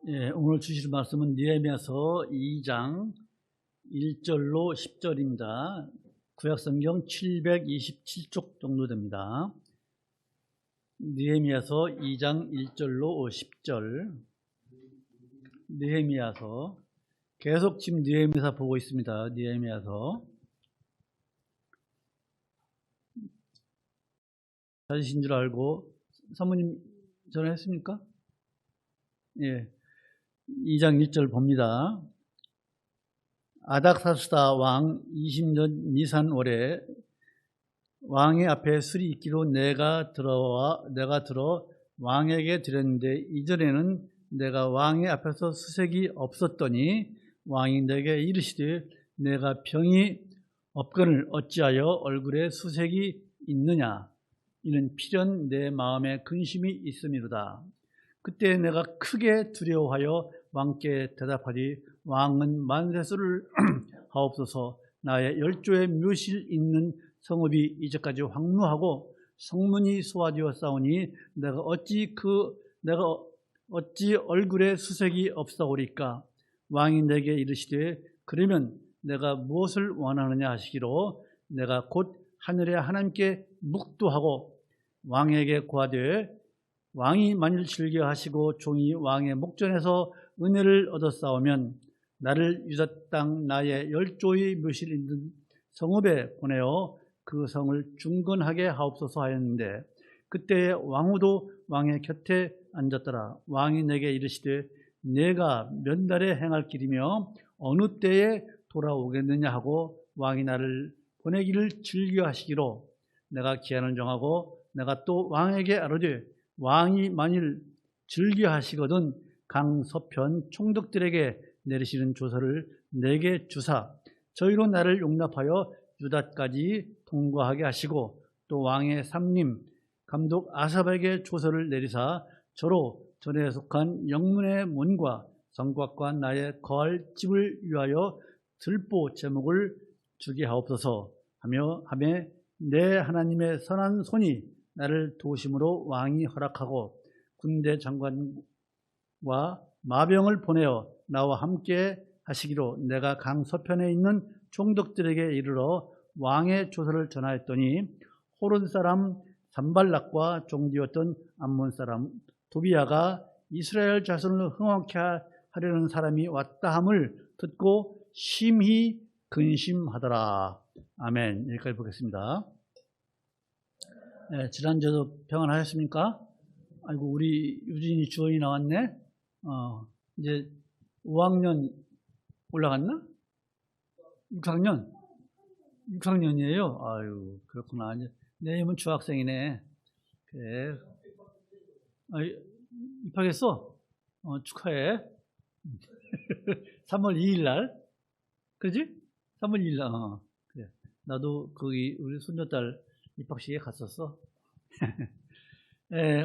예, 오늘 주실 말씀은 느헤미야서 2장 1절로 10절입니다. 구약성경 727쪽 정도 됩니다. 느헤미야서 2장 1절로 10절. 느헤미야서 계속 지금 느헤미야서 보고 있습니다. 느헤미야서 찾으신 줄 알고 사모님 전화했습니까? 예. 2장 1절 봅니다. 아닥사스다 왕 20년 니산월에 왕의 앞에 술이 있기로 내가 들어 왕에게 드렸는데 이전에는 내가 왕의 앞에서 수색이 없었더니 왕이 내게 이르시되 내가 병이 없거늘 어찌하여 얼굴에 수색이 있느냐. 이는 필연 내 마음에 근심이 있음이로다. 그때 내가 크게 두려워하여 왕께 대답하리 왕은 만세수를 하옵소서. 나의 10조의 묘실 있는 성읍이 이제까지 황무하고 성문이 소화되었사오니 내가 어찌 얼굴에 수색이 없사오리까. 왕이 내게 이르시되 그러면 내가 무엇을 원하느냐 하시기로 내가 곧 하늘의 하나님께 묵도하고 왕에게 고하되 왕이 만일 즐겨하시고 종이 왕의 목전에서 은혜를 얻었사오면 나를 유다 땅 나의 10조의 묘실 있는 성읍에 보내어 그 성을 중건하게 하옵소서 하였는데 그때 왕후도 왕의 곁에 앉았더라. 왕이 내게 이르시되 내가 몇 달에 행할 길이며 어느 때에 돌아오겠느냐 하고 왕이 나를 보내기를 즐겨하시기로 내가 기한을 정하고 내가 또 왕에게 아뢰되 왕이 만일 즐겨하시거든 강서편 총독들에게 내리시는 조서를 내게 주사 저희로 나를 용납하여 유다까지 통과하게 하시고 또 왕의 삼림 감독 아삽에게 조서를 내리사 저로 전에 속한 영문의 문과 성곽과 나의 거할 집을 위하여 들보 제목을 주게 하옵소서 하며 내 하나님의 선한 손이 나를 도우심으로 왕이 허락하고 군대 장관과 마병을 보내어 나와 함께 하시기로 내가 강 서편에 있는 총독들에게 이르러 왕의 조서를 전하였더니 호론 사람 산발락과 종디었던 암몬 사람 도비야가 이스라엘 자손을 흥하게 하려는 사람이 왔다함을 듣고 심히 근심하더라. 아멘. 여기까지 보겠습니다. 네, 지난주에도 평안하셨습니까? 아이고, 우리 유진이 주원이 나왔네? 이제 5학년 올라갔나? 6학년? 6학년이에요? 아유, 그렇구나. 내일은 중학생이네. 그래. 입학했어? 축하해. 3월 2일 날. 그지? 3월 2일 날. 그래. 나도 거기 우리 손녀딸 입학식에 갔었어.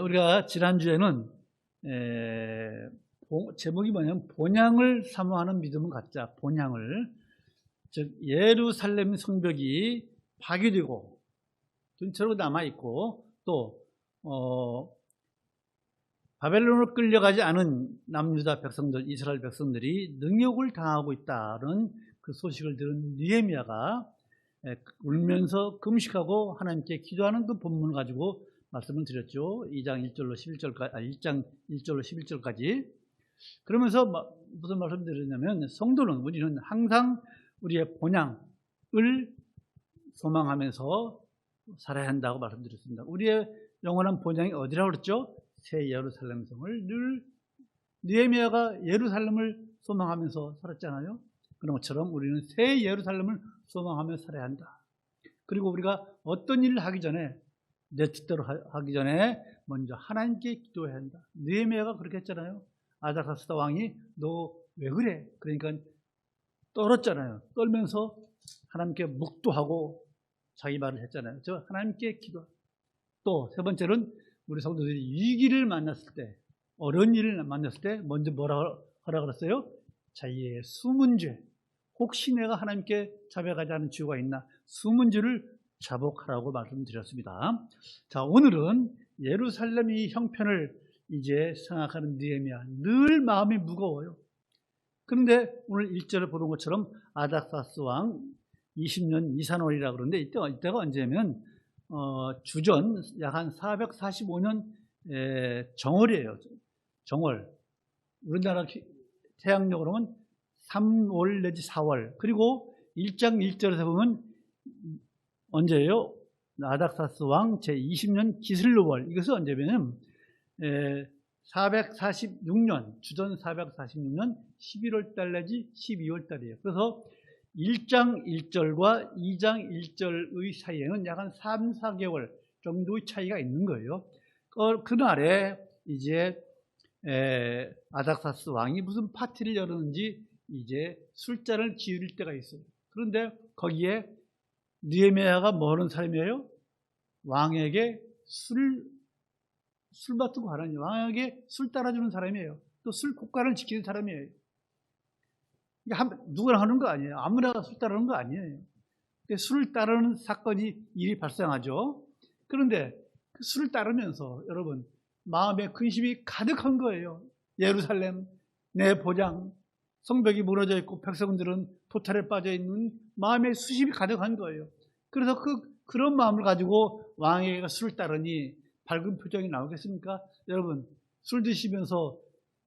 우리가 지난주에는 제목이 뭐냐면 본향을 사모하는 믿음은 갖자. 본향을. 즉 예루살렘 성벽이 파괴되고 근처로 남아있고 또 바벨론으로 끌려가지 않은 남유다 백성들, 이스라엘 백성들이 능욕을 당하고 있다는 그 소식을 들은 느헤미야가 울면서 금식하고 하나님께 기도하는 그 본문을 가지고 말씀을 드렸죠. 2장 1절로 11절까지, 1장 1절로 11절까지. 그러면서 무슨 말씀을 드렸냐면 성도는 우리는 항상 우리의 본향을 소망하면서 살아야 한다고 말씀드렸습니다. 우리의 영원한 본향이 어디라고 그랬죠? 새 예루살렘 성을 늘 느헤미야가 예루살렘을 소망하면서 살았잖아요. 그런 것처럼 우리는 새 예루살렘을 소망하며 살아야 한다. 그리고 우리가 어떤 일을 하기 전에 내 뜻대로 하기 전에 먼저 하나님께 기도해야 한다. 느헤미야가 그렇게 했잖아요. 아닥사스다 왕이 너 왜 그래? 그러니까 떨었잖아요. 떨면서 하나님께 묵도하고 자기 말을 했잖아요. 저 하나님께 기도. 또 세 번째는 우리 성도들이 위기를 만났을 때, 어려운 일을 만났을 때 먼저 뭐라 하라 그랬어요? 자기의 숨은 죄. 혹시 내가 하나님께 자백하지 않은 죄가 있나? 숨은 죄를 자복하라고 말씀드렸습니다. 자, 오늘은 예루살렘 이 형편을 이제 생각하는 느헤미야 늘 마음이 무거워요. 그런데 오늘 1절을 보는 것처럼 아닥사스 왕 20년 니산월이라 그러는데 이때가 언제냐면 주전 약 한 445년 정월이에요. 정월. 우리나라 태양력으로 하면 3월 내지 4월. 그리고 1장 1절에서 보면 언제예요? 아닥사스 왕 제20년 기슬루월. 이것은 언제냐면 446년, 주전 446년 11월 달 내지 12월 달이에요. 그래서 1장 1절과 2장 1절의 사이에는 약 한 3, 4개월 정도의 차이가 있는 거예요. 그날에 이제 아닥사스 왕이 무슨 파티를 열었는지 이제 술잔을 지을 때가 있어요. 그런데 거기에 느헤미야가 뭐 하는 사람이에요? 왕에게 술 맡고 가라니 왕에게 술 따라주는 사람이에요. 또 술 국가를 지키는 사람이에요. 누구나 하는 거 아니에요. 아무나 술 따르는 거 아니에요. 술을 따르는 사건이 일이 발생하죠. 그런데 그 술을 따르면서 여러분 마음에 근심이 가득한 거예요. 예루살렘 내 보장 성벽이 무너져 있고 백성들은 도탈에 빠져 있는 마음에 수심이 가득한 거예요. 그래서 그런 마음을 가지고 왕에게 술을 따르니 밝은 표정이 나오겠습니까? 여러분 술 드시면서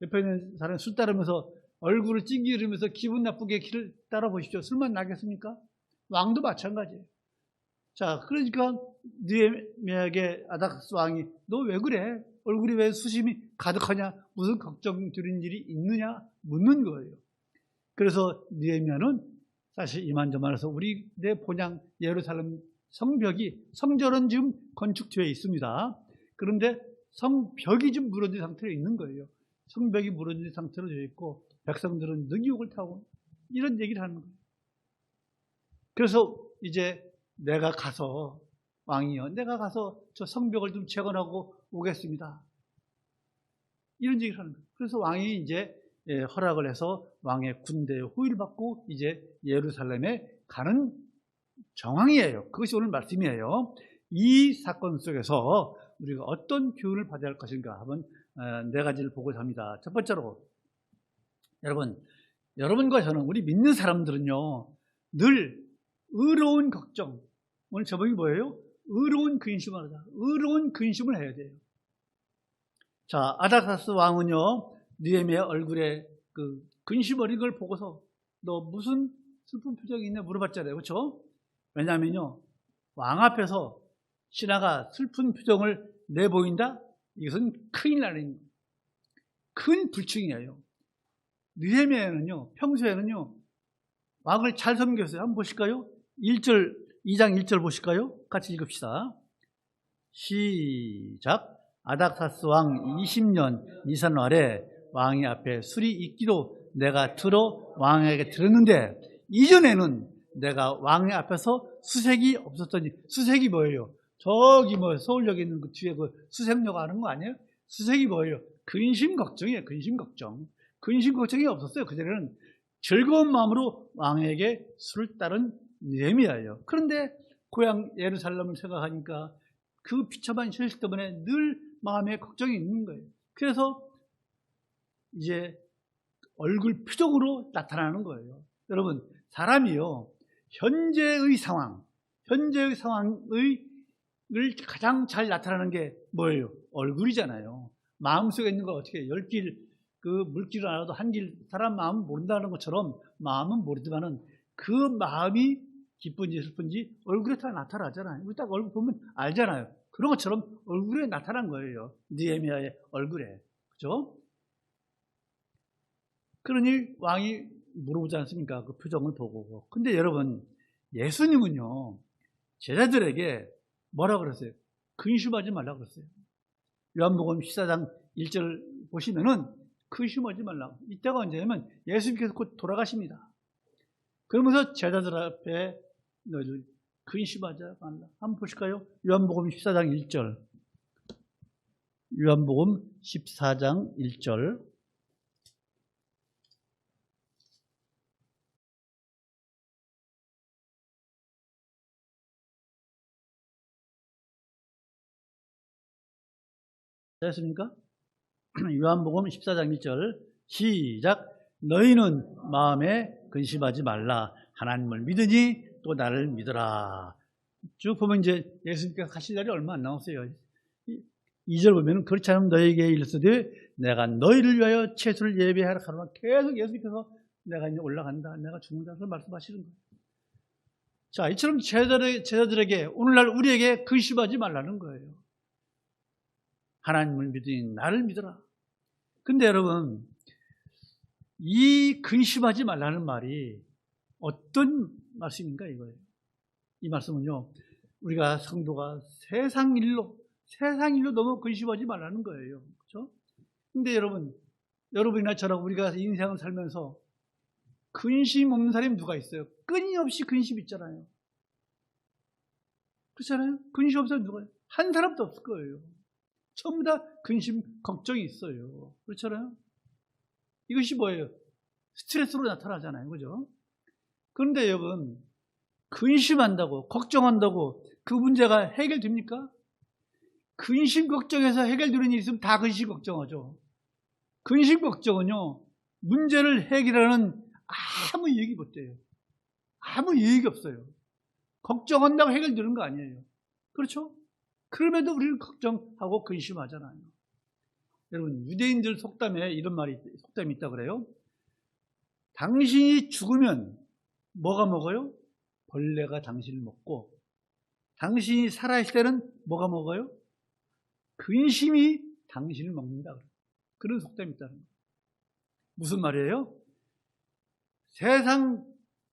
옆에 있는 사람 술 따르면서 얼굴을 찡기르면서 기분 나쁘게 길을 따라 보십시오. 술만 나겠습니까? 왕도 마찬가지예요. 자, 그러니까 느헤미야에게 아닥사스 왕이 너 왜 그래? 얼굴이 왜 수심이 가득하냐? 무슨 걱정 드린 일이 있느냐? 묻는 거예요. 그래서 느헤미야는 사실 이만저만해서 우리 내 본향 예루살렘 성전은 지금 건축되어 있습니다. 그런데 성벽이 좀 무너진 상태로 있는 거예요. 성벽이 무너진 상태로 되어 있고 백성들은 능욕을 타고 이런 얘기를 하는 거예요. 그래서 이제 내가 가서 왕이여 내가 가서 저 성벽을 좀 재건하고 오겠습니다. 이런 얘기를 하는 거예요. 그래서 왕이 이제 허락을 해서 왕의 군대의 호의를 받고 이제 예루살렘에 가는 정황이에요. 그것이 오늘 말씀이에요. 이 사건 속에서 우리가 어떤 교훈을 받아야 할 것인가 한번 네 가지를 보고자 합니다. 첫 번째로 여러분과 저는 우리 믿는 사람들은요 늘 의로운 걱정 오늘 제목이 뭐예요? 의로운 근심을 하자. 의로운 근심을 해야 돼요. 자, 아닥사스 왕은요 느헤미야 얼굴에 그 근심 어린 걸 보고서 너 무슨 슬픈 표정이 있냐 물어봤잖아요. 그렇죠? 왜냐하면요 왕 앞에서 신하가 슬픈 표정을 내보인다? 이것은 큰일 나는 큰 불충이에요. 느헤미야는요 평소에는요 왕을 잘 섬겼어요. 한번 보실까요? 2장 1절 보실까요? 같이 읽읍시다. 시작. 아닥사스 왕 20년 니산월에 왕의 앞에 술이 있기로 내가 들어 왕에게 들었는데 이전에는 내가 왕의 앞에서 수색이 없었더니 수색이 뭐예요? 저기 서울역에 있는 그 뒤에 그 수색역 아는 거 아니에요? 수색이 뭐예요? 근심 걱정이에요. 근심 걱정. 근심 걱정이 없었어요. 그전에는 즐거운 마음으로 왕에게 술을 따른 느헤미야예요. 그런데 고향 예루살렘을 생각하니까 그 비참한 현실 때문에 늘 마음에 걱정이 있는 거예요. 그래서 이제 얼굴 표정으로 나타나는 거예요. 여러분 사람이요 현재의 상황을 가장 잘 나타나는 게 뭐예요? 얼굴이잖아요. 마음속에 있는 거 어떻게 해요? 10길 그 물길을 알아도 한 길 사람 마음은 모른다는 것처럼 마음은 모르지만은 그 마음이 기쁜지 슬픈지 얼굴에 다 나타나잖아요. 우리 딱 얼굴 보면 알잖아요. 그런 것처럼 얼굴에 나타난 거예요. 느헤미야의 얼굴에. 그죠? 그러니 왕이 물어보지 않습니까? 그 표정을 보고. 근데 여러분, 예수님은요, 제자들에게 뭐라 그랬어요? 근심하지 말라고 그랬어요. 요한복음 14장 1절 보시면은 근심하지 말라고. 이때가 언제냐면 예수님께서 곧 돌아가십니다. 그러면서 제자들 앞에 너희들 근심하지 말라. 한번 보실까요? 요한복음 14장 1절. 요한복음 14장 1절. 됐습니까? 요한복음 14장 1절 시작. 너희는 마음에 근심하지 말라. 하나님을 믿으니 또 나를 믿어라. 쭉 보면 이제 예수님께서 가실 날이 얼마 안 남았어요. 2절 보면 그렇지 않으면 너희에게 이르시되 내가 너희를 위하여 채소를 예비하라 하노라. 계속 예수님께서 내가 이제 올라간다, 내가 죽는다, 그걸 말씀하시는 거예요. 자, 이처럼 제자들에게 오늘날 우리에게 근심하지 말라는 거예요. 하나님을 믿으니 나를 믿어라. 근데 여러분, 이 근심하지 말라는 말이 어떤 말씀인가 이거예요. 이 말씀은요, 우리가 성도가 세상 일로 너무 근심하지 말라는 거예요. 그렇죠? 근데 여러분이나 저랑 우리가 인생을 살면서 근심 없는 사람이 누가 있어요? 끊임없이 근심 있잖아요. 그렇잖아요? 근심 없는 사람 누가 있어요? 한 사람도 없을 거예요. 전부 다 근심, 걱정이 있어요. 그렇잖아요? 이것이 뭐예요? 스트레스로 나타나잖아요. 그죠? 그런데 여러분, 근심한다고, 걱정한다고 그 문제가 해결됩니까? 근심, 걱정해서 해결되는 일이 있으면 다 근심, 걱정하죠. 근심, 걱정은요, 문제를 해결하는 아무 얘기 못해요. 아무 얘기 없어요. 걱정한다고 해결되는 거 아니에요. 그렇죠? 그럼에도 우리는 걱정하고 근심하잖아요. 여러분, 유대인들 속담에 이런 속담이 있다고 그래요. 당신이 죽으면 뭐가 먹어요? 벌레가 당신을 먹고, 당신이 살아있을 때는 뭐가 먹어요? 근심이 당신을 먹는다. 그런 속담이 있다는 거예요. 무슨 말이에요? 세상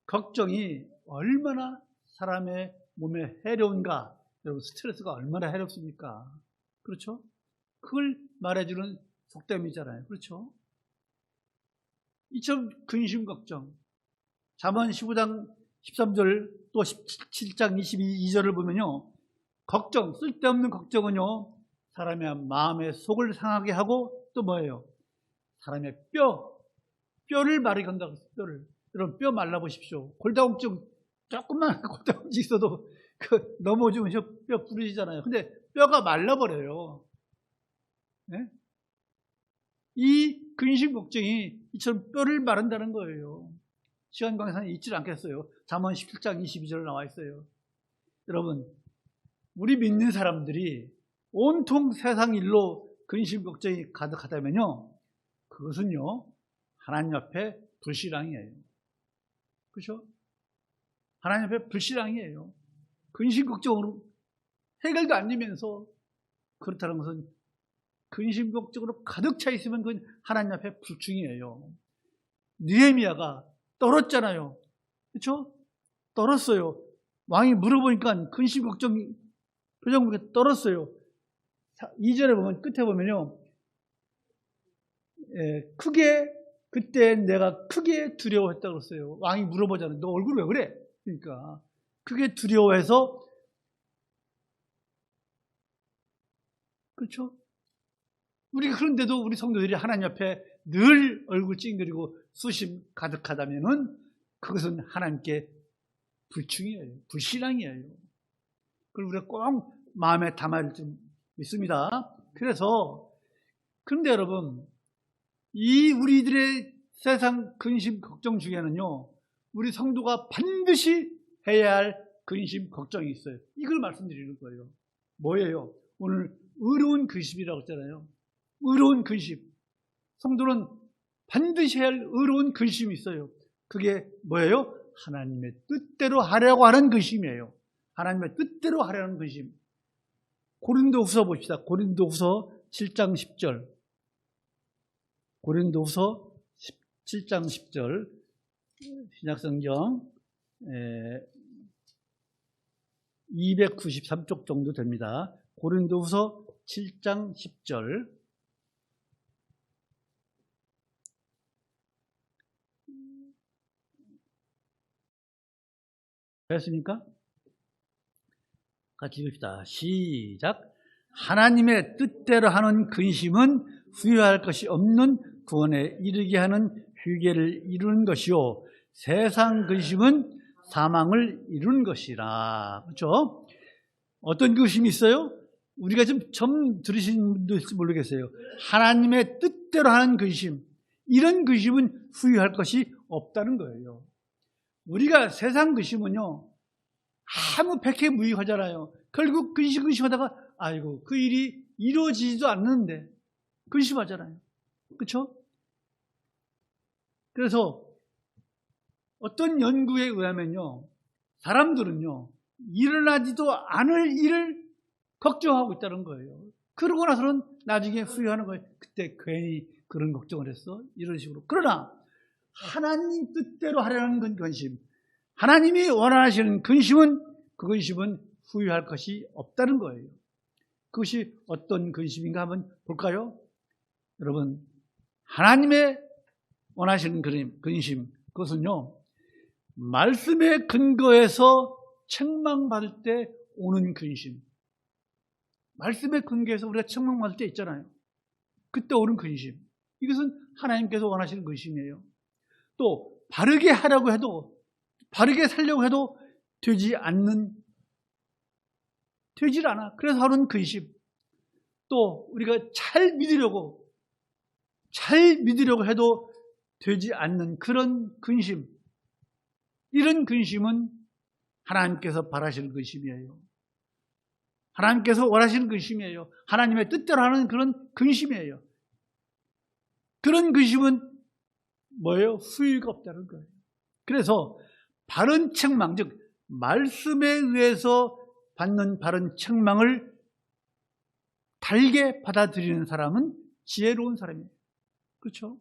걱정이 얼마나 사람의 몸에 해로운가. 여러분, 스트레스가 얼마나 해롭습니까? 그렇죠? 그걸 말해주는 속담이잖아요. 그렇죠? 이처럼 근심 걱정. 잠언 15장 13절 또 17장 22절을 보면요, 걱정, 쓸데없는 걱정은요, 사람의 마음의 속을 상하게 하고 또 뭐예요? 사람의 뼈를 마르게 한다고 했어요. 뼈를. 여러분, 뼈 말라보십시오. 골다공증, 조금만 골다공증 있어도 넘어지면 뼈 부러지잖아요. 근데 뼈가 말라버려요. 네? 이 근심 걱정이 이처럼 뼈를 마른다는 거예요. 시간 관계상 잊지 않겠어요. 잠언 17장 22절 나와 있어요. 여러분, 우리 믿는 사람들이 온통 세상 일로 근심 걱정이 가득하다면요, 그것은요, 하나님 앞에 불신앙이에요. 그렇죠? 하나님 앞에 불신앙이에요. 근심 걱정으로 해결도 안 되면서 그렇다는 것은 근심 걱정으로 가득 차 있으면 그건 하나님 앞에 불충이에요. 느헤미야가 떨었잖아요. 그렇죠? 떨었어요. 왕이 물어보니까 근심 걱정 표정 보니까 떨었어요. 2절에 보면, 끝에 보면요, 그때 내가 크게 두려워했다고 그랬어요. 왕이 물어보잖아요. 너 얼굴 왜 그래? 그러니까 크게 두려워해서, 그렇죠? 우리가 그런데도 우리 성도들이 하나님 앞에 늘 얼굴 찡그리고 수심 가득하다면은 그것은 하나님께 불충이에요. 불신앙이에요. 그걸 우리가 꼭 마음에 담아야 좀 믿습니다. 그런데 여러분, 이 우리들의 세상 근심 걱정 중에는요, 우리 성도가 반드시 해야 할 근심 걱정이 있어요. 이걸 말씀드리는 거예요. 뭐예요? 오늘 의로운 근심이라고 했잖아요. 의로운 근심. 성도는 반드시 해야 할 의로운 근심이 있어요. 그게 뭐예요? 하나님의 뜻대로 하려고 하는 근심이에요. 하나님의 뜻대로 하려는 근심. 고린도후서 봅시다. 고린도후서 7장 10절. 고린도후서 7장 10절. 신약성경 293쪽 정도 됩니다. 고린도후서 7장 10절. 됐습니까? 같이 읽읍시다. 시작. 하나님의 뜻대로 하는 근심은 후회할 것이 없는 구원에 이르게 하는 회개를 이루는 것이요, 세상 근심은 사망을 이루는 것이라. 그렇죠? 어떤 근심이 있어요? 우리가 좀 처음 들으신 분도 있을지 모르겠어요. 하나님의 뜻대로 하는 근심, 이런 근심은 후회할 것이 없다는 거예요. 우리가 세상 근심은요, 아무 백해무익하잖아요. 결국 근심하다가 아이고 그 일이 이루어지지도 않는데 근심하잖아요. 그렇죠? 그래서 어떤 연구에 의하면요, 사람들은요 일어나지도 않을 일을 걱정하고 있다는 거예요. 그러고 나서는 나중에 후회하는 거예요. 그때 괜히 그런 걱정을 했어? 이런 식으로. 그러나 하나님 뜻대로 하려는 근심, 하나님이 원하시는 근심은, 그 근심은 후회할 것이 없다는 거예요. 그것이 어떤 근심인가 한번 볼까요? 여러분, 하나님의 원하시는 근심, 그것은요, 말씀에 근거해서 책망받을 때 오는 근심. 말씀에 근거해서 우리가 책망받을 때 있잖아요. 그때 오는 근심. 이것은 하나님께서 원하시는 근심이에요. 또 바르게 하려고 해도, 바르게 살려고 해도 되질 않아. 그래서 하는 근심. 또 우리가 잘 믿으려고 해도 되지 않는 그런 근심. 이런 근심은 하나님께서 바라시는 근심이에요. 하나님께서 원하시는 근심이에요. 하나님의 뜻대로 하는 그런 근심이에요. 그런 근심은 뭐예요? 후회가 없다는 거예요. 그래서 바른 책망, 즉 말씀에 의해서 받는 바른 책망을 달게 받아들이는 사람은 지혜로운 사람이에요. 그렇죠?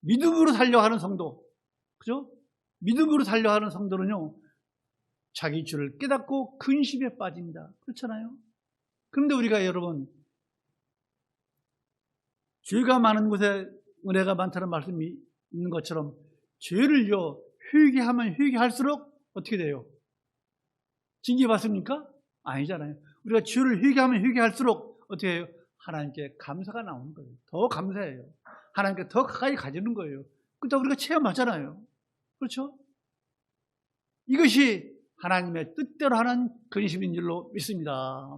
믿음으로 살려 하는 성도, 그죠? 믿음으로 살려 하는 성도는요, 자기 죄를 깨닫고 근심에 빠집니다. 그렇잖아요? 그런데 우리가 여러분, 죄가 많은 곳에 은혜가 많다는 말씀이 있는 것처럼 죄를요, 회개하면 회개할수록 어떻게 돼요? 징계받습니까? 아니잖아요. 우리가 죄를 회개하면 회개할수록 어떻게 해요? 하나님께 감사가 나오는 거예요. 더 감사해요. 하나님께 더 가까이 가지는 거예요. 그렇다고 우리가 체험하잖아요. 그렇죠? 이것이 하나님의 뜻대로 하는 근심인 줄로 믿습니다.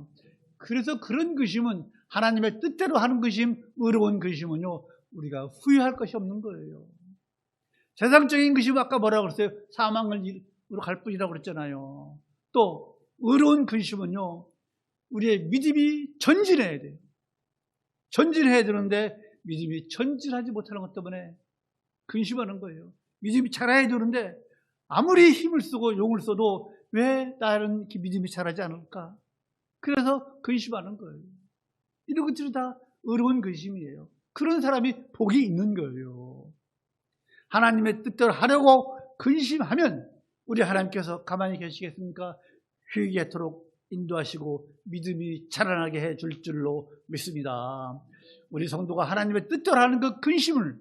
그래서 그런 근심은, 하나님의 뜻대로 하는 근심, 의로운 근심은요, 우리가 후회할 것이 없는 거예요. 세상적인 근심은 아까 뭐라고 그랬어요? 사망으로 갈 뿐이라고 그랬잖아요. 또 의로운 근심은요, 우리의 믿음이 전진해야 돼요. 전진해야 되는데 믿음이 전진하지 못하는 것 때문에 근심하는 거예요. 믿음이 자라야 되는데 아무리 힘을 쓰고 용을 써도 왜 나는 이렇게 믿음이 자라지 않을까? 그래서 근심하는 거예요. 이런 것들이 다 의로운 근심이에요. 그런 사람이 복이 있는 거예요. 하나님의 뜻대로 하려고 근심하면 우리 하나님께서 가만히 계시겠습니까? 회개하도록 인도하시고 믿음이 자라나게 해줄 줄로 믿습니다. 우리 성도가 하나님의 뜻대로 하는 그 근심을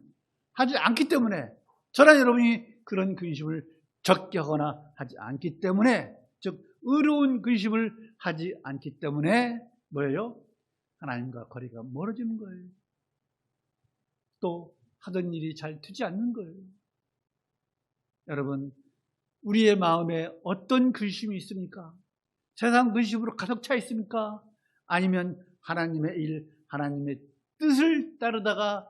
하지 않기 때문에, 저나 여러분이 그런 근심을 적게 하거나 하지 않기 때문에, 즉 의로운 근심을 하지 않기 때문에 뭐예요? 하나님과 거리가 멀어지는 거예요. 또 하던 일이 잘 되지 않는 거예요. 여러분, 우리의 마음에 어떤 근심이 있습니까? 세상 근심으로 가득 차 있습니까? 아니면 하나님의 일, 하나님의 뜻을 따르다가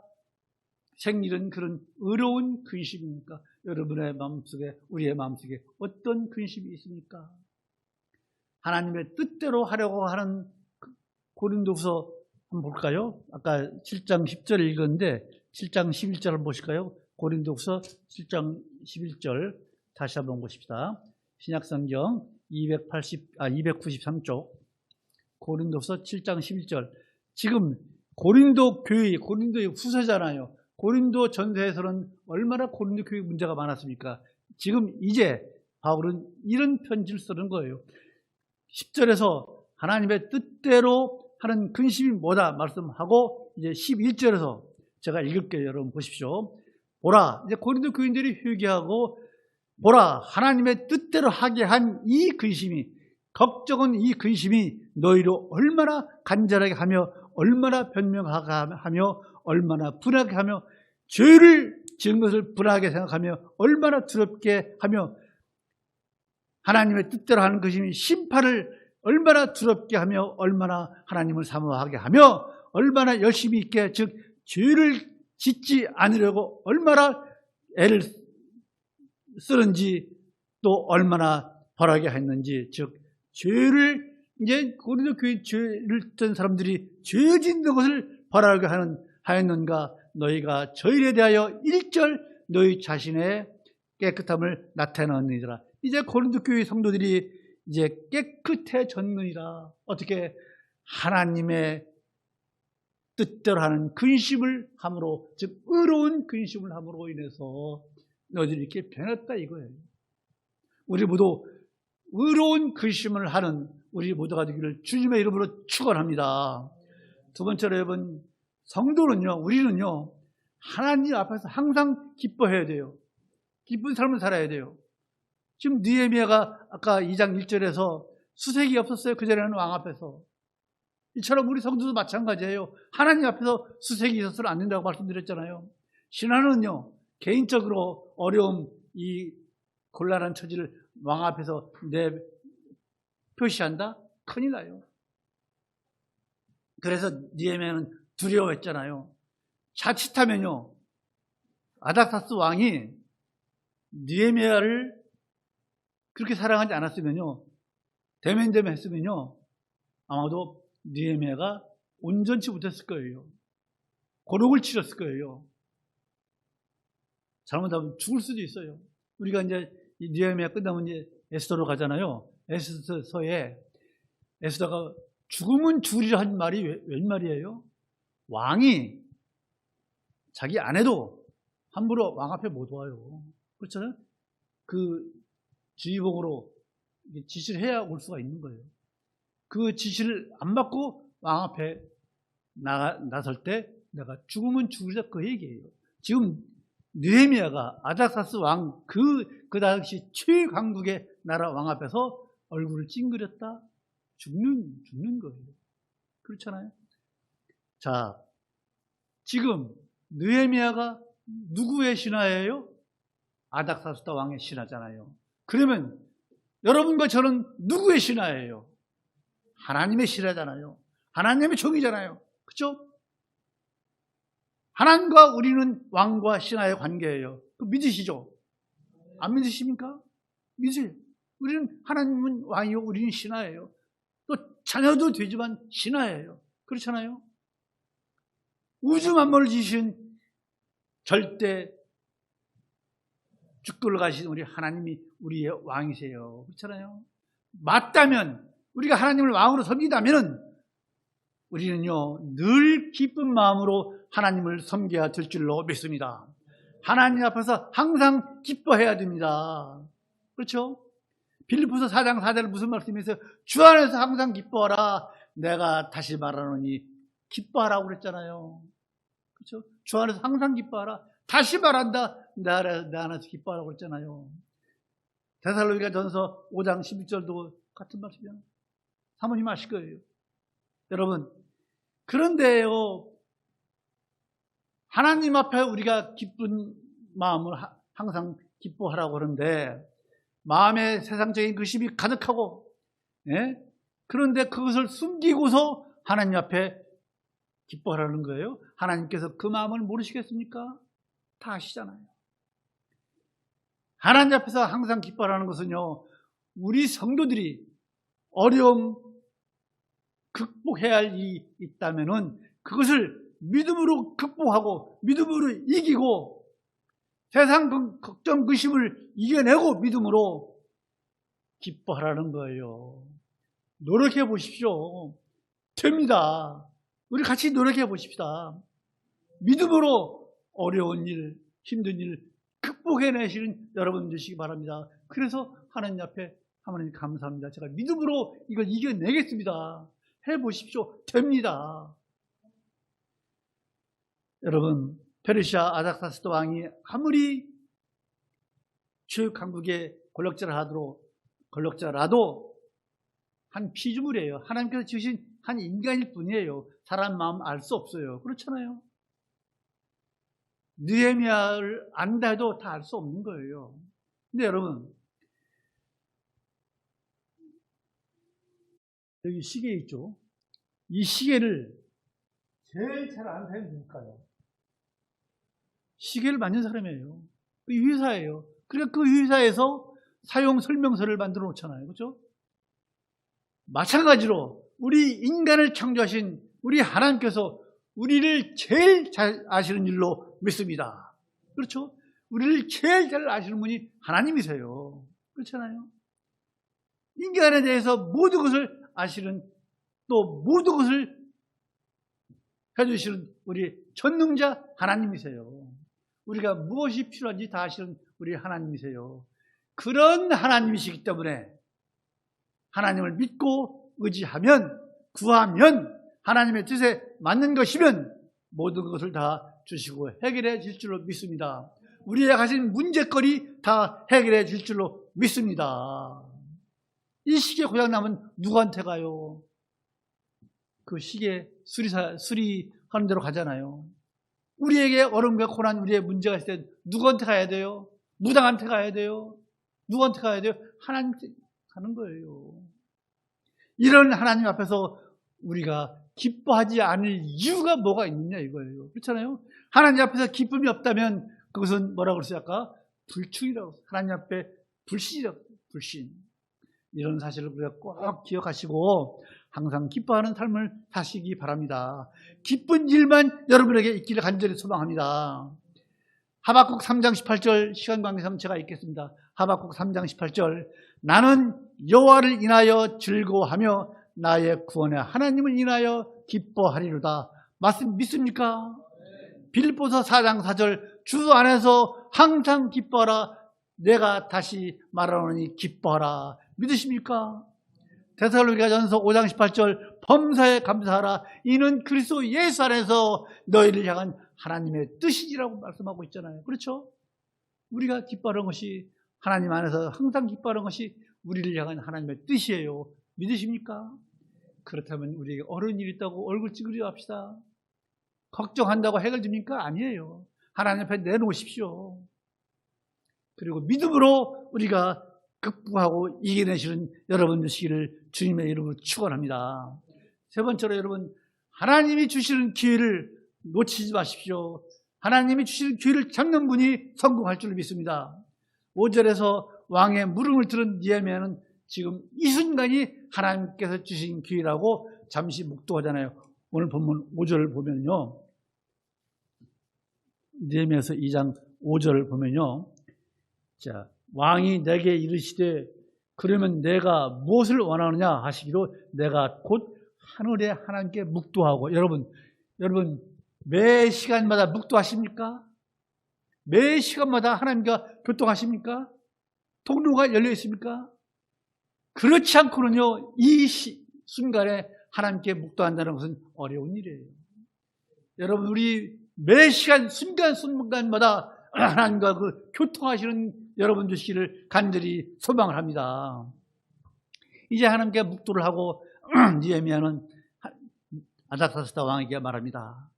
생기는 그런 의로운 근심입니까? 여러분의 마음속에, 우리의 마음속에 어떤 근심이 있습니까? 하나님의 뜻대로 하려고 하는 고린도후서 한번 볼까요? 아까 7장 10절 읽었는데 7장 11절을 보실까요? 고린도후서 7장 11절 다시 한번 보십시다. 신약성경 293쪽 고린도후서 7장 11절. 지금 고린도 교회, 고린도의 후서잖아요. 고린도 전서에서는 얼마나 고린도 교회 문제가 많았습니까? 지금 이제 바울은 이런 편지를 쓰는 거예요. 10절에서 하나님의 뜻대로 하는 근심이 뭐다 말씀하고, 이제 11절에서 제가 읽을게요. 여러분 보십시오. 보라, 이제 고린도 교인들이 회개하고, 보라, 하나님의 뜻대로 하게 한 이 근심이, 걱정은 이 근심이 너희로 얼마나 간절하게 하며, 얼마나 변명하게 하며, 얼마나 분하게 하며, 죄를 지은 것을 분하게 생각하며, 얼마나 두렵게 하며, 하나님의 뜻대로 하는 근심이 심판을 얼마나 두렵게 하며 얼마나 하나님을 사모하게 하며 얼마나 열심히 있게, 즉 죄를 짓지 않으려고 얼마나 애를 쓰는지, 또 얼마나 벌하게 했는지, 즉 죄를, 이제 고린도 교회 죄를 짓던 사람들이 죄 짓는 것을 벌하게 하였는가. 너희가 저일에 대하여 1절 너희 자신의 깨끗함을 나타내느니라. 이제 고린도 교회 성도들이 이제 깨끗해졌느니라. 어떻게? 하나님의 뜻대로 하는 근심을 함으로, 즉 의로운 근심을 함으로 인해서 너희들이 이렇게 변했다 이거예요. 우리 모두 의로운 근심을 하는 우리 모두가 되기를 주님의 이름으로 축원합니다. 두 번째로 여러분, 성도는요, 우리는요, 하나님 앞에서 항상 기뻐해야 돼요. 기쁜 삶을 살아야 돼요. 지금 느헤미야가 아까 2장 1절에서 수색이 없었어요. 그전에는 왕 앞에서. 이처럼 우리 성도도 마찬가지예요. 하나님 앞에서 수색이 있어서는 안 된다고 말씀드렸잖아요. 신앙은요, 개인적으로 어려움, 이 곤란한 처지를 왕 앞에서 내 표시한다? 큰일 나요. 그래서 느헤미야는 두려워했잖아요. 자칫하면요, 아닥사스 왕이 느헤미야를 그렇게 사랑하지 않았으면요, 대면대면 했으면요, 아마도 느헤미야가 온전치 못했을 거예요. 고록을 치렀을 거예요. 잘못하면 죽을 수도 있어요. 우리가 이제 이 느헤미야 끝나면 이제 에스더로 가잖아요. 에스더서에 에스더가 죽으면 죽으리라 한 말이 웬 말이에요? 왕이 자기 아내도 함부로 왕 앞에 못 와요. 그렇잖아요? 그 주의봉으로 지시를 해야 올 수가 있는 거예요. 그 지시를 안 받고 왕 앞에 나설 때 내가 죽으면 죽으리라 그 얘기예요. 지금 느헤미야가 아닥사스 왕 그 당시 최강국의 나라 왕 앞에서 얼굴을 찡그렸다? 죽는 거예요. 그렇잖아요? 자, 지금 느헤미야가 누구의 신하예요? 아닥사스 왕의 신하잖아요. 그러면 여러분과 저는 누구의 신하예요? 하나님의 신하잖아요. 하나님의 종이잖아요. 그렇죠? 하나님과 우리는 왕과 신하의 관계예요. 믿으시죠? 안 믿으십니까? 믿으세요. 우리는 하나님은 왕이요, 우리는 신하예요. 또 자녀도 되지만 신하예요. 그렇잖아요? 우주 만물을 지으신 절대 죽돌 가신 우리 하나님이 우리의 왕이세요. 그렇잖아요? 맞다면, 우리가 하나님을 왕으로 섬기다면 우리는요, 늘 기쁜 마음으로 하나님을 섬겨야 될 줄로 믿습니다. 하나님 앞에서 항상 기뻐해야 됩니다. 그렇죠? 빌립보서 4장 4절 무슨 말씀이세요? 주 안에서 항상 기뻐하라. 내가 다시 말하노니 기뻐하라고 그랬잖아요. 그렇죠? 주 안에서 항상 기뻐하라. 다시 말한다. 내 안에서 기뻐하라고 그랬잖아요. 데살로니가전서 5장 11절도 같은 말씀이잖아요. 사모님 아실 거예요. 여러분, 그런데요, 하나님 앞에 우리가 기쁜 마음을 항상 기뻐하라고 하는데 마음에 세상적인 근심이 가득하고, 예? 그런데 그것을 숨기고서 하나님 앞에 기뻐하라는 거예요. 하나님께서 그 마음을 모르시겠습니까? 다 아시잖아요. 하나님 앞에서 항상 기뻐하라는 것은요, 우리 성도들이 어려움 극복해야 할 일이 있다면은 그것을 믿음으로 극복하고 믿음으로 이기고 세상 걱정 근심을 이겨내고 믿음으로 기뻐하라는 거예요. 노력해 보십시오. 됩니다. 우리 같이 노력해 보십시다. 믿음으로 어려운 일, 힘든 일 극복해내시는 여러분 되시기 바랍니다. 그래서 하나님 앞에 하나님 감사합니다. 제가 믿음으로 이걸 이겨내겠습니다. 해보십시오. 됩니다. 여러분, 페르시아 아닥사스 왕이 아무리 최강국의 권력자라도 한 피조물이에요. 하나님께서 지으신 한 인간일 뿐이에요. 사람 마음 알 수 없어요. 그렇잖아요. 느헤미야를 안다 해도 다 알 수 없는 거예요. 근데 여러분, 여기 시계 있죠. 이 시계를 제일 잘 아는 사람이 누굴까요? 시계를 만든 사람이에요. 이 회사예요. 그러니까 그 회사에서 사용 설명서를 만들어 놓잖아요. 그렇죠? 마찬가지로 우리 인간을 창조하신 우리 하나님께서 우리를 제일 잘 아시는 일로 믿습니다. 그렇죠? 우리를 제일 잘 아시는 분이 하나님이세요. 그렇잖아요? 인간에 대해서 모든 것을 아시는, 또 모든 것을 해주시는 우리 전능자 하나님이세요. 우리가 무엇이 필요한지 다 아시는 우리 하나님이세요. 그런 하나님이시기 때문에 하나님을 믿고 의지하면, 구하면, 하나님의 뜻에 맞는 것이면 모든 것을 다 주시고 해결해 줄 줄로 믿습니다. 우리가 가진 문제거리 다 해결해 줄 줄로 믿습니다. 이 시계 고장나면 누구한테 가요? 그 시계 수리하는 데로 가잖아요. 우리에게 어려움과 고난, 우리의 문제가 있을 때 누구한테 가야 돼요? 무당한테 가야 돼요? 누구한테 가야 돼요? 하나님한테 가는 거예요. 이런 하나님 앞에서 우리가 기뻐하지 않을 이유가 뭐가 있느냐 이거예요. 그렇잖아요? 하나님 앞에서 기쁨이 없다면 그것은 뭐라고 그랬어요? 아까 불충이라고, 하나님 앞에 불신이라고, 불신. 이런 사실을 우리가 꼭 기억하시고 항상 기뻐하는 삶을 사시기 바랍니다. 기쁜 일만 여러분에게 있기를 간절히 소망합니다. 하박국 3장 18절 시간 관계상 제가 읽겠습니다. 하박국 3장 18절 나는 여호와를 인하여 즐거워하며 나의 구원의 하나님을 인하여 기뻐하리로다. 말씀 믿습니까? 빌립보서 4장 4절 주 안에서 항상 기뻐하라. 내가 다시 말하노니 기뻐하라. 믿으십니까? 데살로니가전서 5장 18절 범사에 감사하라. 이는 그리스도 예수 안에서 너희를 향한 하나님의 뜻이라고 말씀하고 있잖아요. 그렇죠? 우리가 기뻐하는 것이, 하나님 안에서 항상 기뻐하는 것이 우리를 향한 하나님의 뜻이에요. 믿으십니까? 그렇다면 우리에게 어려운 일이 있다고 얼굴 찌그려 합시다. 걱정한다고 해결됩니까? 아니에요. 하나님 앞에 내놓으십시오. 그리고 믿음으로 우리가 극복하고 이겨내시는 여러분 되시기를 주님의 이름으로 축원합니다. 세 번째로 여러분, 하나님이 주시는 기회를 놓치지 마십시오. 하나님이 주시는 기회를 잡는 분이 성공할 줄 믿습니다. 5절에서 왕의 물음을 들은 느헤미야는 지금 이 순간이 하나님께서 주신 기회라고 잠시 묵도하잖아요. 오늘 본문 5절을 보면요, 느헤미야서 2장 5절을 보면요, 자, 왕이 내게 이르시되 그러면 내가 무엇을 원하느냐 하시기로 내가 곧 하늘의 하나님께 묵도하고. 여러분 매 시간마다 묵도하십니까? 매 시간마다 하나님과 교통하십니까? 통로가 열려 있습니까? 그렇지 않고는요, 이 순간에 하나님께 묵도한다는 것은 어려운 일이에요. 여러분, 우리 매 시간 순간순간마다 하나님과 그 교통하시는 여러분 되시기를 간절히 소망을 합니다. 이제 하나님께 묵도를 하고 느헤미야는 아닥사스다 왕에게 말합니다.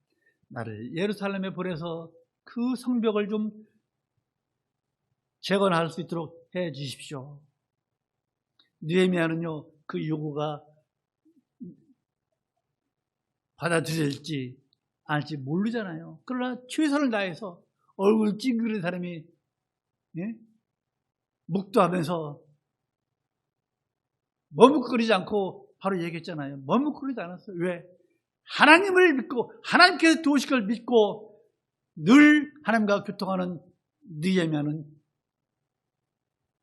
나를 예루살렘에 보내서 그 성벽을 좀 재건할 수 있도록 해 주십시오. 느헤미야는요, 그 요구가 받아들일지 알지 모르잖아요. 그러나 최선을 다해서 얼굴 찡그린 사람이 묵도하면서 머뭇거리지 않고 바로 얘기했잖아요. 머뭇거리지 않았어요. 왜? 하나님을 믿고 하나님께서 도우실 걸 믿고 늘 하나님과 교통하는 느헤미야는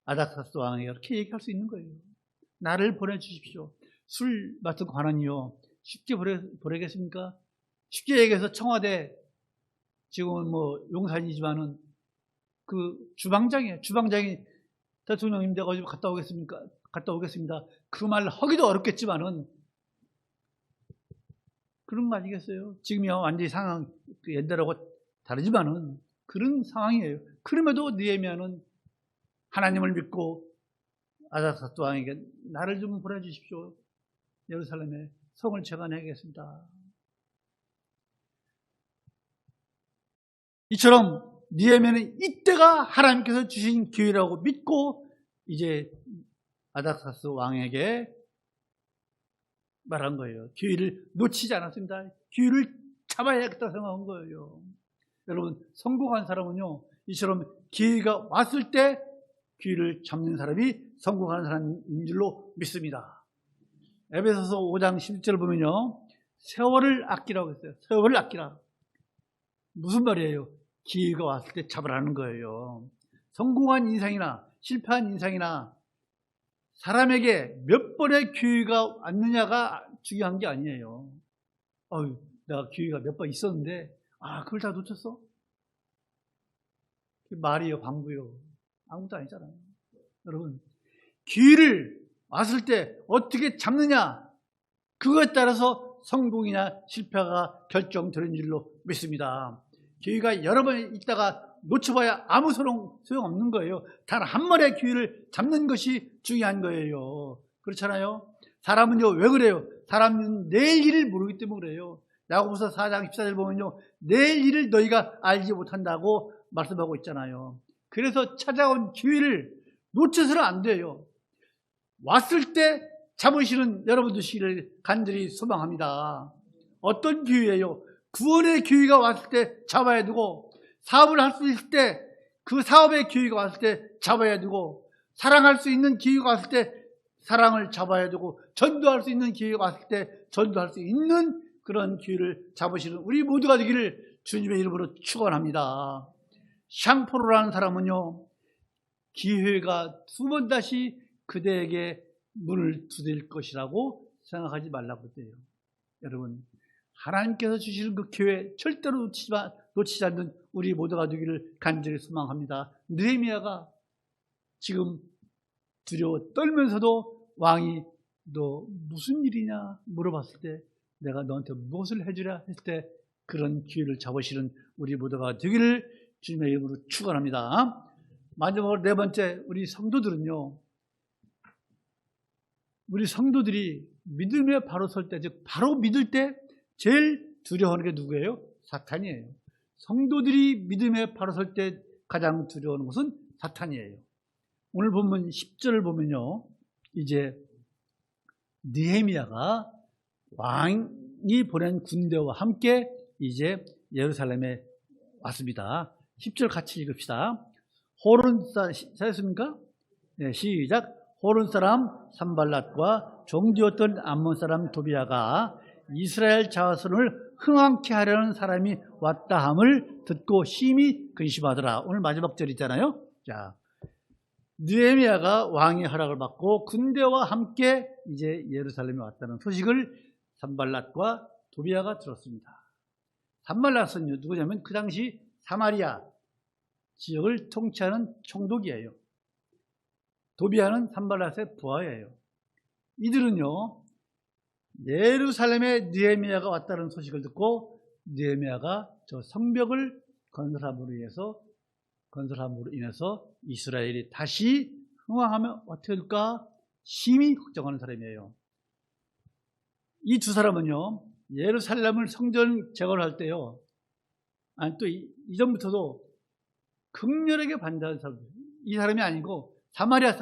아닥사스 왕에게 이렇게 얘기할 수 있는 거예요. 나를 보내주십시오. 술 맡은 관원이요, 쉽게 보내겠습니까? 쉽게 얘기해서 청와대, 지금은 뭐 용산이지만은 그 주방장이에요. 주방장이 대통령님 내가 어디 갔다 오겠습니까? 갔다 오겠습니다. 그 말 하기도 어렵겠지만은 그런 거 아니겠어요? 지금이야 완전히 상황 옛날하고 다르지만은 그런 상황이에요. 그럼에도 느헤미야는 하나님을 믿고 아닥사스 왕에게 나를 좀 보내주십시오. 예루살렘에 성을 재건하겠습니다. 이처럼 느헤미야는 이때가 하나님께서 주신 기회라고 믿고 이제 아닥사스 왕에게 말한 거예요. 기회를 놓치지 않았습니다. 기회를 잡아야겠다 생각한 거예요. 여러분, 성공한 사람은요, 이처럼 기회가 왔을 때 기회를 잡는 사람이 성공하는 사람인 줄로 믿습니다. 에베소서 5장 11절을 보면요, 세월을 아끼라고 했어요. 세월을 아끼라. 무슨 말이에요? 기회가 왔을 때 잡으라는 거예요. 성공한 인생이나 실패한 인생이나 사람에게 몇 번의 기회가 왔느냐가 중요한 게 아니에요. 내가 기회가 몇 번 있었는데 그걸 다 놓쳤어? 말이요, 방구요. 아무것도 아니잖아요. 여러분, 기회를 왔을 때 어떻게 잡느냐, 그거에 따라서 성공이냐 실패가 결정되는 줄로 믿습니다. 기회가 여러 번 있다가 놓쳐봐야 아무 소용없는 거예요. 단 한 번의 기회를 잡는 것이 중요한 거예요. 그렇잖아요? 사람은요, 왜 그래요? 사람은 내일 일을 모르기 때문에 그래요. 야고보서 4장 14절 보면요, 내일 일을 너희가 알지 못한다고 말씀하고 있잖아요. 그래서 찾아온 기회를 놓쳐서는 안 돼요. 왔을 때 잡으시는 여러분 되시기를 간절히 소망합니다. 어떤 기회예요? 구원의 기회가 왔을 때 잡아야 되고, 사업을 할 수 있을 때 그 사업의 기회가 왔을 때 잡아야 되고, 사랑할 수 있는 기회가 왔을 때 사랑을 잡아야 되고, 전도할 수 있는 기회가 왔을 때 전도할 수 있는 그런 기회를 잡으시는 우리 모두가 되기를 주님의 이름으로 축원합니다. 샹포로라는 사람은요, 기회가 두 번 다시 그대에게 문을 두드릴 것이라고 생각하지 말라고 그랬대요. 여러분, 하나님께서 주시는 그 기회 절대로 놓치지 않는 우리 모두가 되기를 간절히 소망합니다. 느헤미야가 지금 두려워 떨면서도 왕이 너 무슨 일이냐 물어봤을 때 내가 너한테 무엇을 해주랴 했을 때 그런 기회를 잡으시는 우리 모두가 되기를 주님의 이름으로 축원합니다. 마지막으로 네 번째, 우리 성도들은요, 우리 성도들이 믿음에 바로 설 때, 즉 바로 믿을 때 제일 두려워하는 게 누구예요? 사탄이에요. 성도들이 믿음에 바로 설 때 가장 두려워하는 것은 사탄이에요. 오늘 본문 10절을 보면요, 이제 느헤미야가 왕이 보낸 군대와 함께 이제 예루살렘에 왔습니다. 10절 같이 읽읍시다. 호론 사람, 찾았습니까? 네, 시작. 호론 사람 산발랏과 종지였던 암몬 사람 도비야가 이스라엘 자손을 흥왕케 하려는 사람이 왔다 함을 듣고 심히 근심하더라. 오늘 마지막 절 있잖아요. 자, 느헤미야가 왕의 허락을 받고 군대와 함께 이제 예루살렘에 왔다는 소식을 산발랏과 도비야가 들었습니다. 산발랏은 누구냐면 그 당시 사마리아 지역을 통치하는 총독이에요. 도비야는 산발랏의 부하예요. 이들은요, 예루살렘에 느헤미야가 왔다는 소식을 듣고 느헤미야가 저 성벽을 건설함으로 인해서 이스라엘이 다시 흥왕하면 어떻게 될까 심히 걱정하는 사람이에요. 이 두 사람은요, 예루살렘을 성전 재건을 할 때요, 또 이전부터도 극렬하게 반대하는 사람들, 이 사람이 아니고 사마리아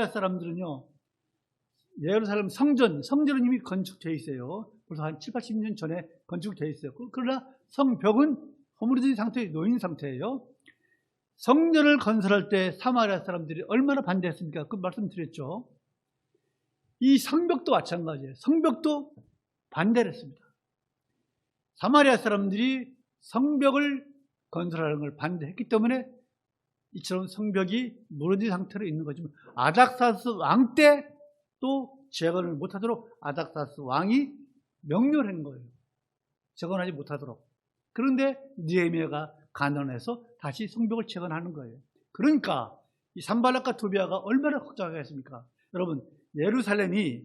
사람들은요, 예루살렘 성전은 이미 건축되어 있어요. 벌써 한 7, 80년 전에 건축되어 있어요. 그러나 성벽은 허물어진 상태에 놓인 상태예요. 성전을 건설할 때 사마리아 사람들이 얼마나 반대했습니까? 그 말씀드렸죠. 이 성벽도 마찬가지예요. 성벽도 반대를 했습니다. 사마리아 사람들이 성벽을 건설하는 걸 반대했기 때문에 이처럼 성벽이 무너진 상태로 있는 거지만 아닥사스 왕 때 또 재건을 못하도록 아닥사스 왕이 명령을 한 거예요. 재건하지 못하도록. 그런데 느헤미야가 간언해서 다시 성벽을 재건하는 거예요. 그러니까 이 산발랏과 도비야가 얼마나 걱정하겠습니까? 여러분, 예루살렘이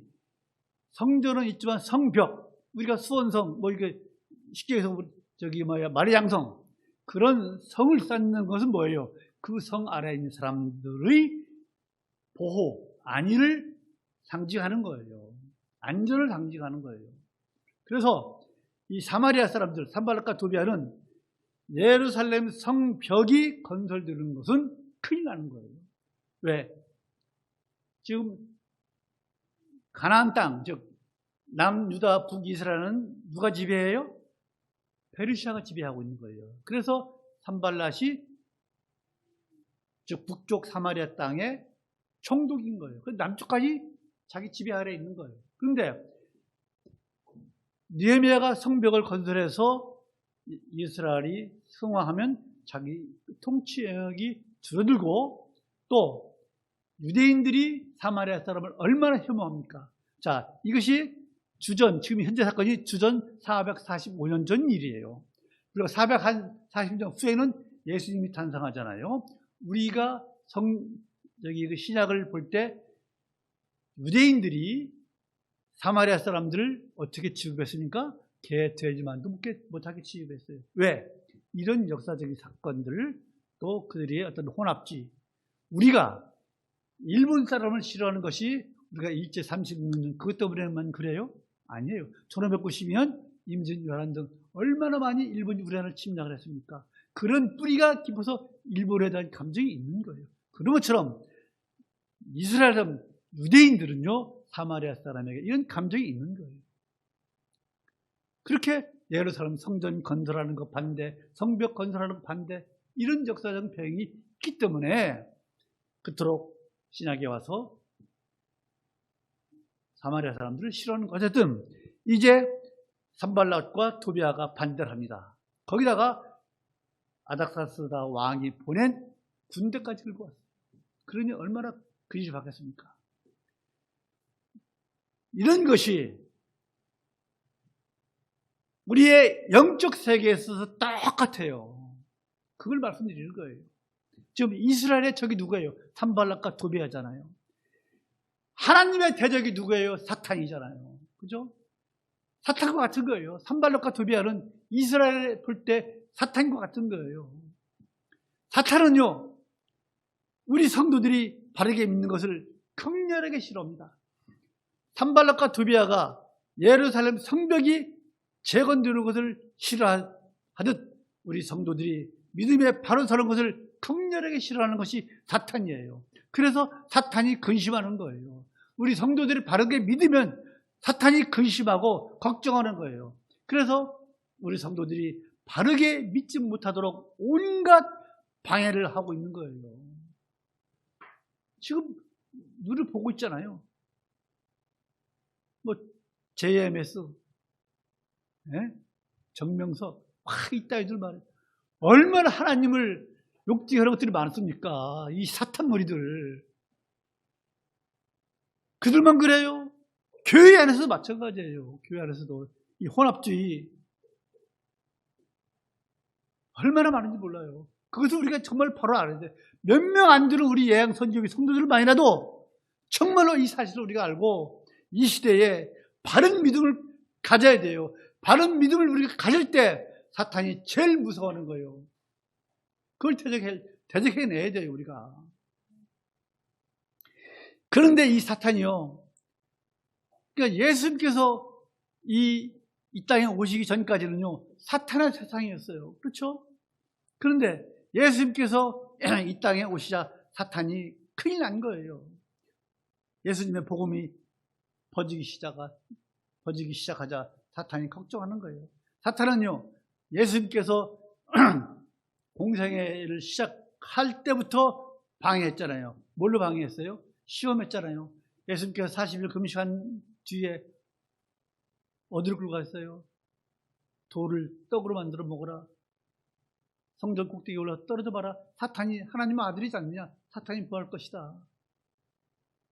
성전은 있지만 성벽, 우리가 수원성, 이게 쉽게 해서 마리양성, 그런 성을 쌓는 것은 뭐예요? 그 성 아래에 있는 사람들의 보호, 안위를 상징하는 거예요. 안전을 상징하는 거예요. 그래서 이 사마리아 사람들, 산발랏과 도비야는 예루살렘 성벽이 건설되는 것은 큰일 나는 거예요. 왜? 지금 가나안 땅, 즉 남유다 북이스라엘은 누가 지배해요? 페르시아가 지배하고 있는 거예요. 그래서 산발랏이 즉 북쪽 사마리아 땅에 총독인 거예요. 그 남쪽까지 자기 지배 아래에 있는 거예요. 그런데 느헤미야가 성벽을 건설해서 이스라엘이 성화하면 자기 통치 영역이 줄어들고 또 유대인들이 사마리아 사람을 얼마나 혐오합니까? 자, 이것이 지금 현재 사건이 주전 445년 전 일이에요. 그리고 440년 후에는 예수님이 탄생하잖아요. 우리가 그 신약을 볼 때 유대인들이 사마리아 사람들을 어떻게 취급했습니까? 개, 돼지만도 못하게 취급했어요. 왜? 이런 역사적인 사건들, 또 그들의 어떤 혼합주의. 우리가 일본 사람을 싫어하는 것이 우리가 일제 36년 그것 때문에만 그래요? 아니에요. 1590년 임진왜란 등 얼마나 많이 일본이 우리나라를 침략을 했습니까? 그런 뿌리가 깊어서 일본에 대한 감정이 있는 거예요. 그런 것처럼 이스라엘 사람, 유대인들은요, 사마리아 사람에게 이런 감정이 있는 거예요. 그렇게 예루살렘 성전 건설하는 거 반대, 성벽 건설하는 거 반대, 이런 역사적 배경이 있기 때문에 그토록 신약에 와서 사마리아 사람들을 싫어하는 거. 어쨌든 이제 산발랏과 토비아가 반대를 합니다. 거기다가 아닥사스다 왕이 보낸 군대까지 들고 왔어요. 그러니 얼마나 근심이 받겠습니까? 이런 것이 우리의 영적 세계에 있어서 똑같아요. 그걸 말씀드리는 거예요. 지금 이스라엘의 적이 누구예요? 산발랏과 토비아잖아요. 하나님의 대적이 누구예요? 사탄이잖아요. 그죠? 사탄과 같은 거예요. 산발랏과 토비아는 이스라엘을 볼 때 사탄과 같은 거예요. 사탄은요, 우리 성도들이 바르게 믿는 것을 강렬하게 싫어합니다. 산발랏과 토비아가 예루살렘 성벽이 재건되는 것을 싫어하듯 우리 성도들이 믿음에 바로 서는 것을 강렬하게 싫어하는 것이 사탄이에요. 그래서 사탄이 근심하는 거예요. 우리 성도들이 바르게 믿으면 사탄이 근심하고 걱정하는 거예요. 그래서 우리 성도들이 바르게 믿지 못하도록 온갖 방해를 하고 있는 거예요. 지금 눈을 보고 있잖아요. 뭐 JMS, 정명석, 이따위들 말이에요. 얼마나 하나님을 욕되게 것들이 많습니까? 이 사탄머리들. 그들만 그래요? 교회 안에서도 마찬가지예요. 교회 안에서도 이 혼합주의 얼마나 많은지 몰라요. 그것을 우리가 정말 바로 알아야 돼. 몇 명 안 되는 우리 예양 선지의 성도들만이라도 정말로 이 사실을 우리가 알고 이 시대에 바른 믿음을 가져야 돼요. 바른 믿음을 우리가 가질 때 사탄이 제일 무서워하는 거예요. 그걸 대적해내야 돼요, 우리가. 그런데 이 사탄이요, 그러니까 예수님께서 이 땅에 오시기 전까지는요, 사탄의 세상이었어요. 그렇죠? 그런데 예수님께서 이 땅에 오시자 사탄이 큰일 난 거예요. 예수님의 복음이 퍼지기 시작하자 사탄이 걱정하는 거예요. 사탄은요, 예수님께서 공생애를 시작할 때부터 방해했잖아요. 뭘로 방해했어요? 시험했잖아요. 예수님께서 40일 금식한 뒤에 어디로 끌고 갔어요? 돌을 떡으로 만들어 먹어라. 성전 꼭대기에 올라가 떨어져 봐라. 사탄이 하나님의 아들이지 않느냐? 사탄이 부활할 것이다.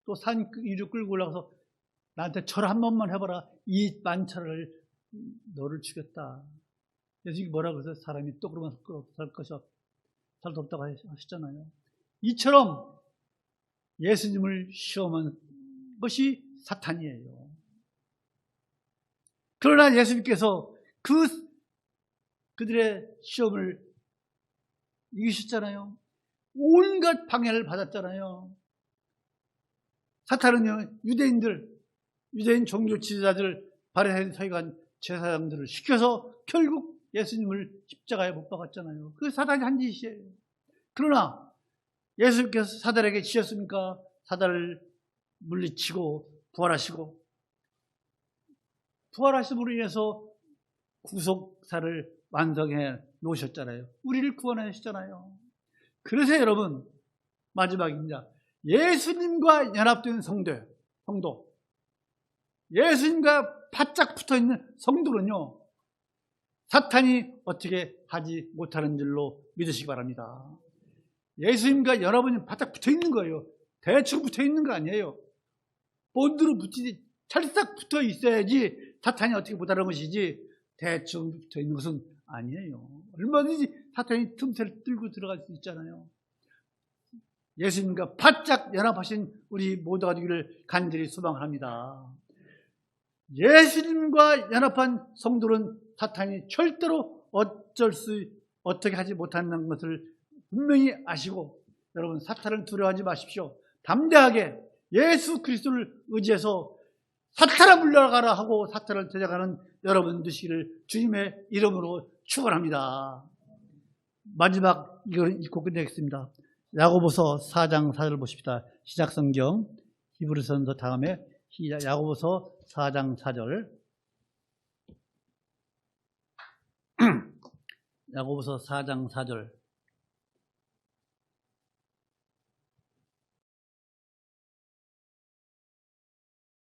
또 산 위로 끌고 올라가서 나한테 절 한 번만 해봐라. 이 만차를 너를 주겠다. 예수님이 뭐라고 해서 사람이 떡으로만 살 것이 살도 없다고 하셨잖아요. 이처럼 예수님을 시험한 것이 사탄이에요. 그러나 예수님께서 그들의 시험을 이기셨잖아요. 온갖 방해를 받았잖아요. 사탄은요, 유대인 종교 지도자들, 바리새인 서기관 제사장들을 시켜서 결국 예수님을 십자가에 못 박았잖아요. 그게 사단이 한 짓이에요. 그러나 예수님께서 사단에게 지셨습니까? 사단을 물리치고 부활하시고 부활하심으로 인해서 구속사를 완성해 놓으셨잖아요. 우리를 구원하셨잖아요. 그래서 여러분, 마지막입니다. 예수님과 연합된 성도, 예수님과 바짝 붙어있는 성도는요, 사탄이 어떻게 하지 못하는 줄로 믿으시기 바랍니다. 예수님과 여러분이 바짝 붙어있는 거예요. 대충 붙어있는 거 아니에요. 본드로 붙이지, 찰싹 붙어 있어야지 사탄이 어떻게 못하는 것이지, 대충 붙어있는 것은 아니에요. 얼마든지 사탄이 틈새를 뚫고 들어갈 수 있잖아요. 예수님과 바짝 연합하신 우리 모두가 되기를 간절히 소망합니다. 예수님과 연합한 성도는 사탄이 절대로 어떻게 하지 못하는 것을 분명히 아시고, 여러분 사탄을 두려워하지 마십시오. 담대하게 예수 그리스도를 의지해서 사탄아 물러가라 하고 사탄을 대적하는 여러분 되시기를 주님의 이름으로 축원합니다. 마지막 이걸 읽고 끝내겠습니다. 야고보서 4장 4절 보십시다. 시작 성경 히브리서서 다음에 야고보서 4장 4절. 야고보서 4장 4절.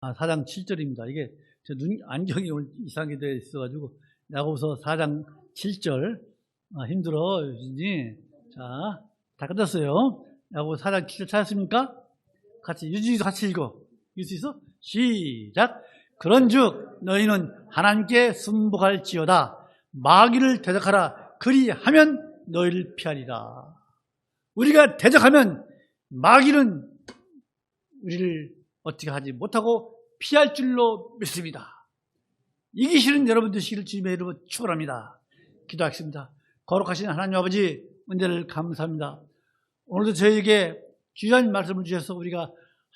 아, 4장 7절입니다. 이게 제 안경이 오늘 이상하게 되어 있어가지고 야고보서 4장 7절. 힘들어 유진이. 자, 다 끝났어요. 야고보서 4장 7절 찾았습니까? 같이 유진이도 같이 읽어. 읽을 수 있어? 시작. 그런즉 너희는 하나님께 순복할지어다. 마귀를 대적하라. 그리하면 너희를 피하리라. 우리가 대적하면 마귀는 우리를 어떻게 하지 못하고 피할 줄로 믿습니다. 이기시는 여러분 되시기를 주님의 이름으로 축원합니다. 기도하겠습니다. 거룩하신 하나님 아버지, 은혜를 감사합니다. 오늘도 저에게 귀한 말씀을 주셔서 우리가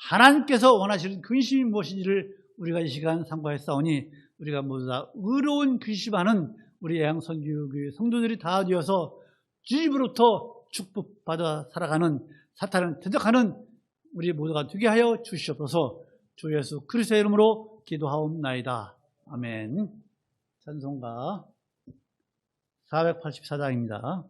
하나님께서 원하시는 근심이 무엇인지를 우리가 이 시간 상고했사오니, 우리가 모두 다 의로운 근심하는 우리 애양선교교회 성도들이 다 되어서 주님으로부터 축복받아 살아가는, 사탄을 대적하는 우리 모두가 되게 하여 주시옵소서. 주 예수 그리스도의 이름으로 기도하옵나이다. 아멘. 찬송가 484장입니다.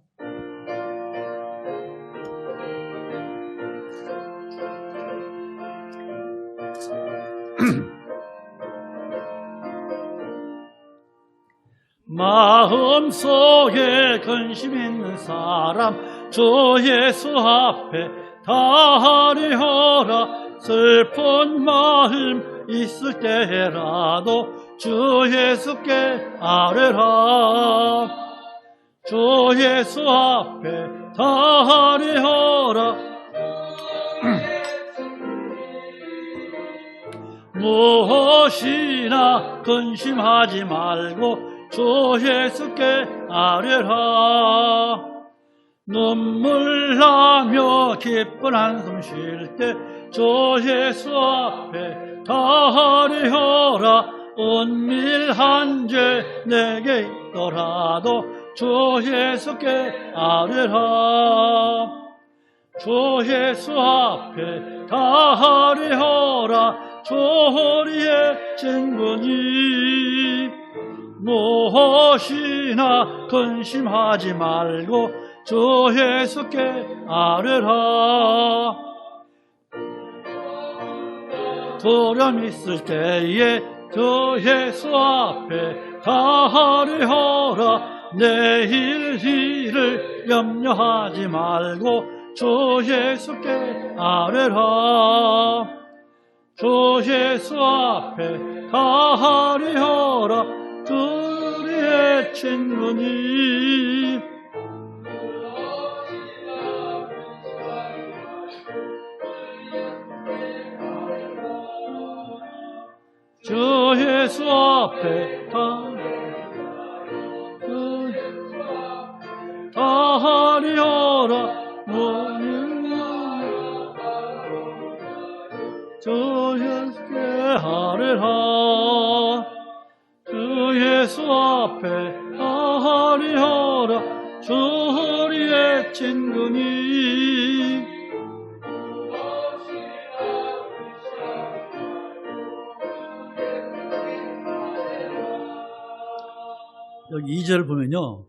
마음속에 근심 있는 사람 주 예수 앞에 다하리어라. 슬픈 마음 있을 때라도 주 예수께 아뢰라. 주 예수 앞에 다하리어라. 무엇이나 근심하지 말고 주 예수께 아뢰라. 눈물 나며 기쁜 한숨 쉴 때 주 예수 앞에 다하리어라. 은밀한 죄 내게 있더라도 주 예수께 아뢰라. 주 예수 앞에 다하리어라. 주 우리의 친구니 무엇이나 근심하지 말고 주 예수께 아뢰라. 두려움 있을 때에 주 예수 앞에 다하리어라. 내일 일을 염려하지 말고 주 예수께 아뢰라. 주 예수 앞에 다하리어라. 주 우리의 친구니 주 예수 앞에 다하리어라. 주 예수께 아뢰라. 주 예수 앞에 다하리어라. 주 우리의 친구니 여기 2절 보면요.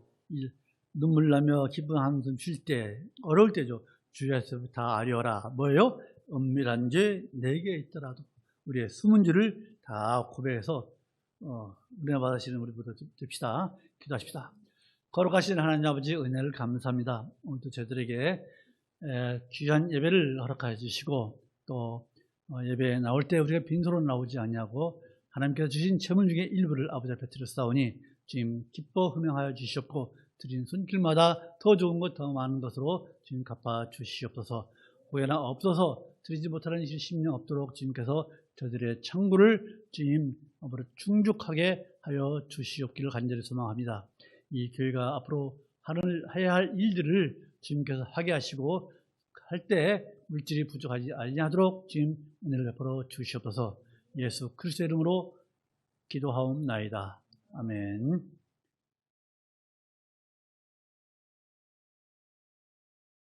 눈물 나며 기쁜 한숨 쉴 때, 어려울 때죠. 주에서 다 아뢰어라. 뭐예요? 은밀한 죄 내게 있더라도 우리의 숨은 죄를 다 고백해서 은혜 받으시는 우리 모두 됩시다. 기도하십시다. 거룩하신 하나님 아버지 은혜를 감사합니다. 오늘도 저희들에게 귀한 예배를 허락하여 주시고 또 예배에 나올 때 우리가 빈손으로 나오지 않냐고 하나님께서 주신 재물 중에 일부를 아버지 앞에 드렸사오니 주님 기뻐 흠양하여 주시옵고 드린 손길마다 더 좋은 것 더 많은 것으로 주님 갚아 주시옵소서. 후회나 없어서 드리지 못하는 10년 없도록 주님께서 저들의 창구를 주님 충족하게 하여 주시옵기를 간절히 소망합니다. 이 교회가 앞으로 해야 할 일들을 주님께서 하게 하시고 할 때 물질이 부족하지 아니하도록 주님 은혜를 베풀어 주시옵소서. 예수 그리스도의 이름으로 기도하옵나이다. 아멘.